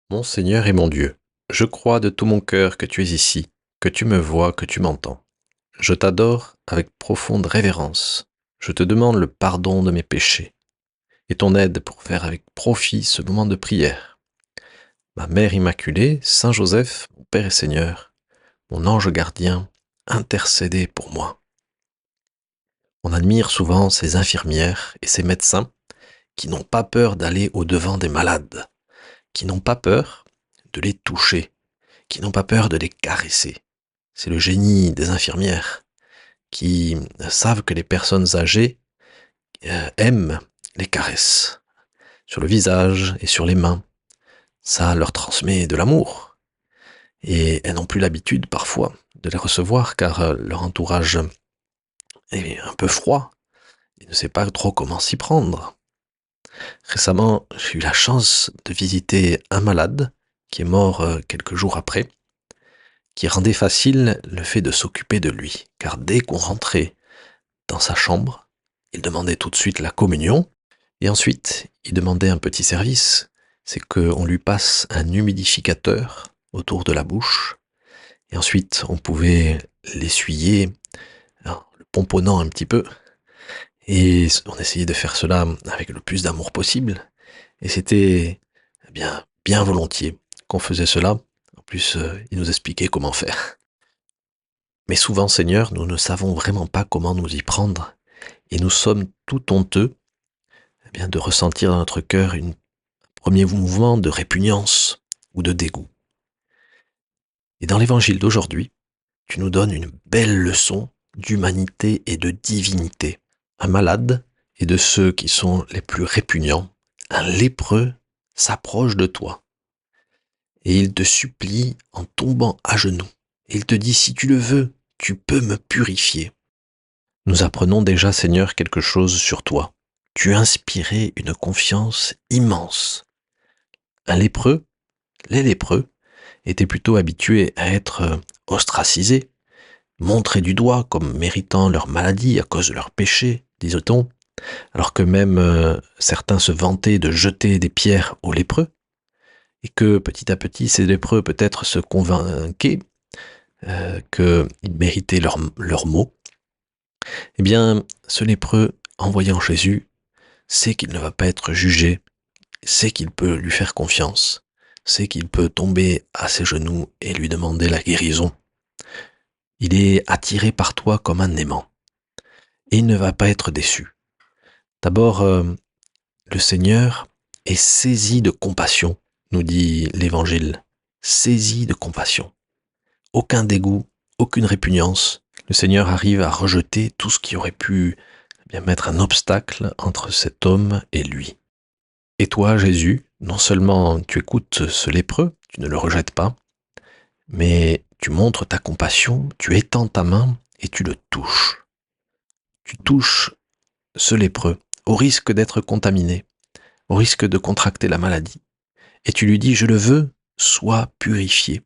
Mon Seigneur et mon Dieu, je crois de tout mon cœur que tu es ici, que tu me vois, que tu m'entends. Je t'adore avec profonde révérence. Je te demande le pardon de mes péchés et ton aide pour faire avec profit ce moment de prière. Ma Mère Immaculée, Saint Joseph, mon Père et Seigneur, mon ange gardien, intercédez pour moi. On admire souvent ces infirmières et ces médecins qui n'ont pas peur d'aller au-devant des malades, qui n'ont pas peur de les toucher, qui n'ont pas peur de les caresser. C'est le génie des infirmières qui savent que les personnes âgées aiment les caresses sur le visage et sur les mains. Ça leur transmet de l'amour. Et elles n'ont plus l'habitude parfois de les recevoir car leur entourage est un peu froid et ne sait pas trop comment s'y prendre. Récemment, j'ai eu la chance de visiter un malade qui est mort quelques jours après, qui rendait facile le fait de s'occuper de lui, car dès qu'on rentrait dans sa chambre, il demandait tout de suite la communion, et ensuite il demandait un petit service, c'est qu'on lui passe un humidificateur autour de la bouche, et ensuite on pouvait l'essuyer, en le pomponnant un petit peu, et on essayait de faire cela avec le plus d'amour possible, et c'était bien volontiers qu'on faisait cela. En plus, il nous expliquait comment faire. Mais souvent, Seigneur, nous ne savons vraiment pas comment nous y prendre, et nous sommes tout honteux de ressentir dans notre cœur un premier mouvement de répugnance ou de dégoût. Et dans l'évangile d'aujourd'hui, tu nous donnes une belle leçon d'humanité et de divinité. Un malade est de ceux qui sont les plus répugnants. Un lépreux s'approche de toi et il te supplie en tombant à genoux. Et il te dit, si tu le veux, tu peux me purifier. Nous apprenons déjà, Seigneur, quelque chose sur toi. Tu inspirais une confiance immense. Un lépreux, les lépreux, étaient plutôt habitués à être ostracisés, montrés du doigt comme méritant leur maladie à cause de leurs péchés, disait-on, alors que même certains se vantaient de jeter des pierres aux lépreux, et que petit à petit ces lépreux peut-être se convainquaient qu'ils méritaient leurs maux. Eh bien, ce lépreux, en voyant Jésus, sait qu'il ne va pas être jugé, sait qu'il peut lui faire confiance, sait qu'il peut tomber à ses genoux et lui demander la guérison. Il est attiré par toi comme un aimant. Et il ne va pas être déçu. D'abord, le Seigneur est saisi de compassion, nous dit l'Évangile. Saisi de compassion. Aucun dégoût, aucune répugnance. Le Seigneur arrive à rejeter tout ce qui aurait pu mettre un obstacle entre cet homme et lui. Et toi, Jésus, non seulement tu écoutes ce lépreux, tu ne le rejettes pas, mais tu montres ta compassion, tu étends ta main et tu le touches. Tu touches ce lépreux, au risque d'être contaminé, au risque de contracter la maladie. Et tu lui dis, je le veux, sois purifié.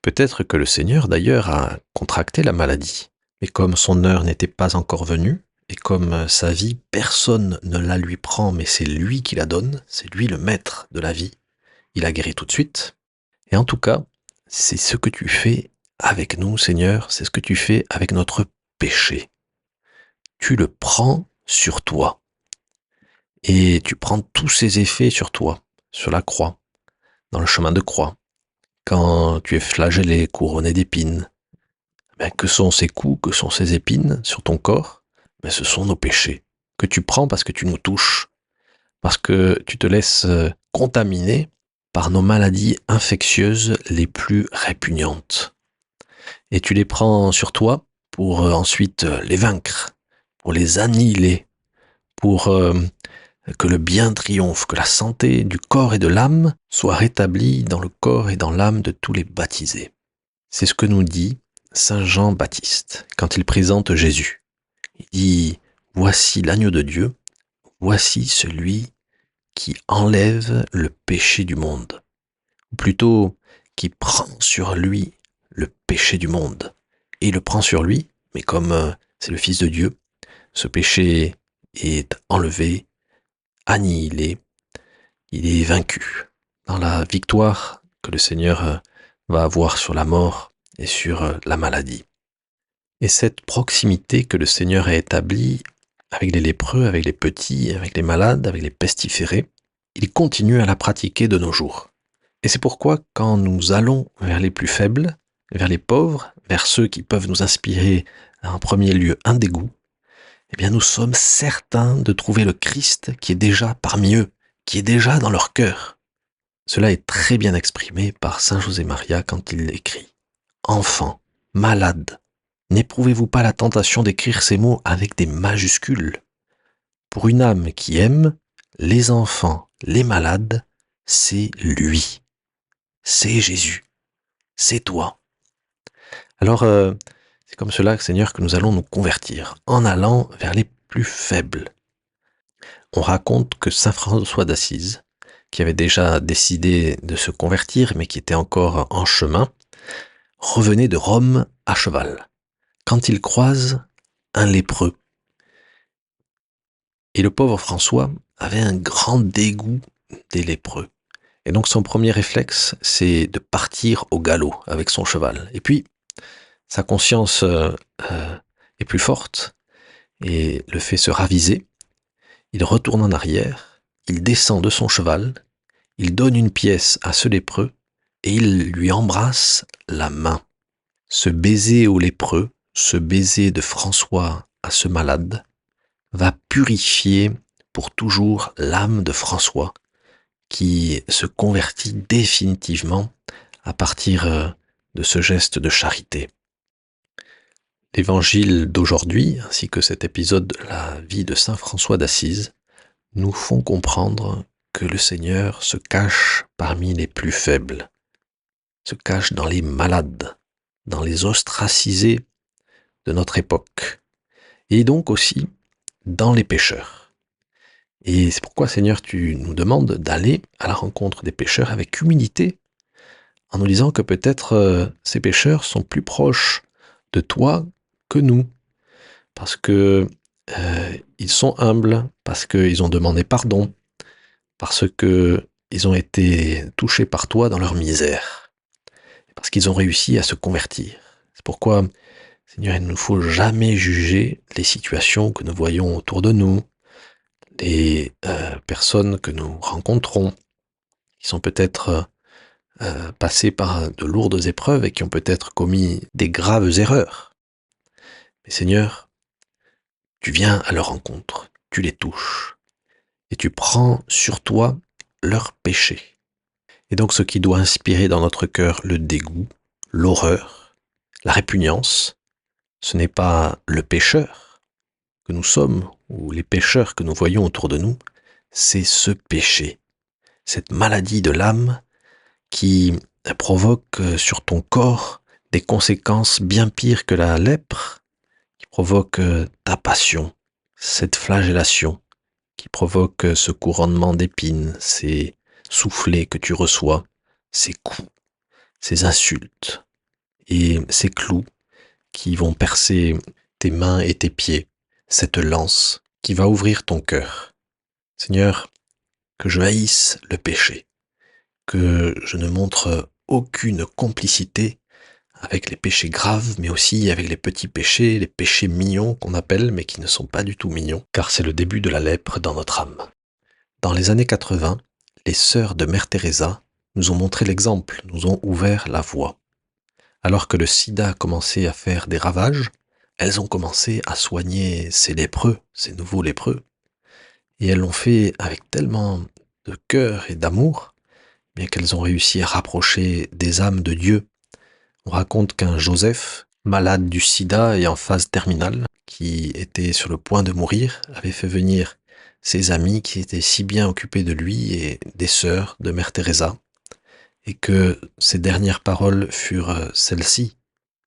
Peut-être que le Seigneur d'ailleurs a contracté la maladie, mais comme son heure n'était pas encore venue, et comme sa vie, personne ne la lui prend, mais c'est lui qui la donne, c'est lui le maître de la vie, il a guéri tout de suite. Et en tout cas, c'est ce que tu fais avec nous, Seigneur, c'est ce que tu fais avec notre péché. Tu le prends sur toi. Et tu prends tous ses effets sur toi, sur la croix, dans le chemin de croix. Quand tu es flagellé, couronné d'épines, que sont ces coups, que sont ces épines sur ton corps? Ce sont nos péchés, que tu prends parce que tu nous touches, parce que tu te laisses contaminer par nos maladies infectieuses les plus répugnantes. Et tu les prends sur toi pour ensuite les vaincre, pour les annihiler, pour que le bien triomphe, que la santé du corps et de l'âme soit rétablie dans le corps et dans l'âme de tous les baptisés. C'est ce que nous dit Saint Jean-Baptiste quand il présente Jésus. Il dit, voici l'agneau de Dieu, voici celui qui enlève le péché du monde, ou plutôt qui prend sur lui le péché du monde. Et il le prend sur lui, mais comme c'est le Fils de Dieu, ce péché est enlevé, annihilé, il est vaincu. dans la victoire que le Seigneur va avoir sur la mort et sur la maladie. Et cette proximité que le Seigneur a établie avec les lépreux, avec les petits, avec les malades, avec les pestiférés, il continue à la pratiquer de nos jours. Et c'est pourquoi quand nous allons vers les plus faibles, vers les pauvres, vers ceux qui peuvent nous inspirer en premier lieu un dégoût, eh bien nous sommes certains de trouver le Christ qui est déjà parmi eux, qui est déjà dans leur cœur. Cela est très bien exprimé par saint José Maria quand il écrit « Enfants, malades, n'éprouvez-vous pas la tentation d'écrire ces mots avec des majuscules? Pour une âme qui aime, les enfants, les malades, c'est lui. C'est Jésus. C'est toi. » Alors, c'est comme cela, Seigneur, que nous allons nous convertir, en allant vers les plus faibles. On raconte que saint François d'Assise, qui avait déjà décidé de se convertir, mais qui était encore en chemin, revenait de Rome à cheval, quand il croise un lépreux. Et le pauvre François avait un grand dégoût des lépreux. Et donc son premier réflexe, c'est de partir au galop avec son cheval. Et puis, sa conscience est plus forte et le fait se raviser. Il retourne en arrière, il descend de son cheval, il donne une pièce à ce lépreux et il lui embrasse la main. Ce baiser au lépreux, ce baiser de François à ce malade, va purifier pour toujours l'âme de François qui se convertit définitivement à partir de ce geste de charité. L'évangile d'aujourd'hui, ainsi que cet épisode de la vie de saint François d'Assise, nous font comprendre que le Seigneur se cache parmi les plus faibles, se cache dans les malades, dans les ostracisés de notre époque, et donc aussi dans les pécheurs. Et c'est pourquoi, Seigneur, tu nous demandes d'aller à la rencontre des pécheurs avec humilité, en nous disant que peut-être ces pécheurs sont plus proches de toi que nous, parce que ils sont humbles, parce qu'ils ont demandé pardon, parce qu'ils ont été touchés par toi dans leur misère, parce qu'ils ont réussi à se convertir. C'est pourquoi, Seigneur, il ne nous faut jamais juger les situations que nous voyons autour de nous, les personnes que nous rencontrons, qui sont peut-être passées par de lourdes épreuves et qui ont peut-être commis des graves erreurs. Mais Seigneur, tu viens à leur rencontre, tu les touches, et tu prends sur toi leurs péchés. Et donc ce qui doit inspirer dans notre cœur le dégoût, l'horreur, la répugnance, ce n'est pas le pécheur que nous sommes, ou les pécheurs que nous voyons autour de nous, c'est ce péché, cette maladie de l'âme qui provoque sur ton corps des conséquences bien pires que la lèpre, qui provoque ta passion, cette flagellation, qui provoque ce couronnement d'épines, ces soufflets que tu reçois, ces coups, ces insultes et ces clous qui vont percer tes mains et tes pieds, cette lance qui va ouvrir ton cœur. Seigneur, que je haïsse le péché, que je ne montre aucune complicité avec les péchés graves, mais aussi avec les petits péchés, les péchés mignons qu'on appelle, mais qui ne sont pas du tout mignons, car c'est le début de la lèpre dans notre âme. Dans les années 80, les sœurs de Mère Teresa nous ont montré l'exemple, nous ont ouvert la voie. Alors que le sida commençait à faire des ravages, elles ont commencé à soigner ces lépreux, ces nouveaux lépreux. Et elles l'ont fait avec tellement de cœur et d'amour, bien qu'elles ont réussi à rapprocher des âmes de Dieu. On raconte qu'un Joseph, malade du sida et en phase terminale, qui était sur le point de mourir, avait fait venir ses amis qui étaient si bien occupés de lui et des sœurs de Mère Teresa, et que ses dernières paroles furent celles-ci: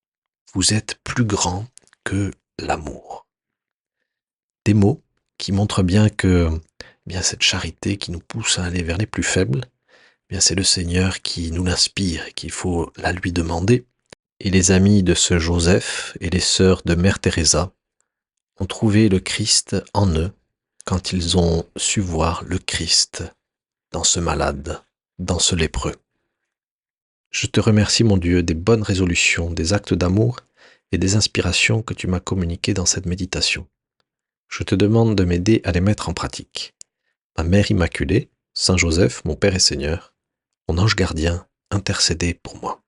« Vous êtes plus grand que l'amour ». Des mots qui montrent bien que bien cette charité qui nous pousse à aller vers les plus faibles, bien c'est le Seigneur qui nous l'inspire et qu'il faut la lui demander. Et les amis de ce Joseph et les sœurs de Mère Teresa ont trouvé le Christ en eux quand ils ont su voir le Christ dans ce malade dans ce lépreux. Je te remercie, mon Dieu, des bonnes résolutions, des actes d'amour et des inspirations que tu m'as communiquées dans cette méditation. Je te demande de m'aider à les mettre en pratique. Ma Mère Immaculée, Saint Joseph, mon Père et Seigneur, mon ange gardien, intercédez pour moi.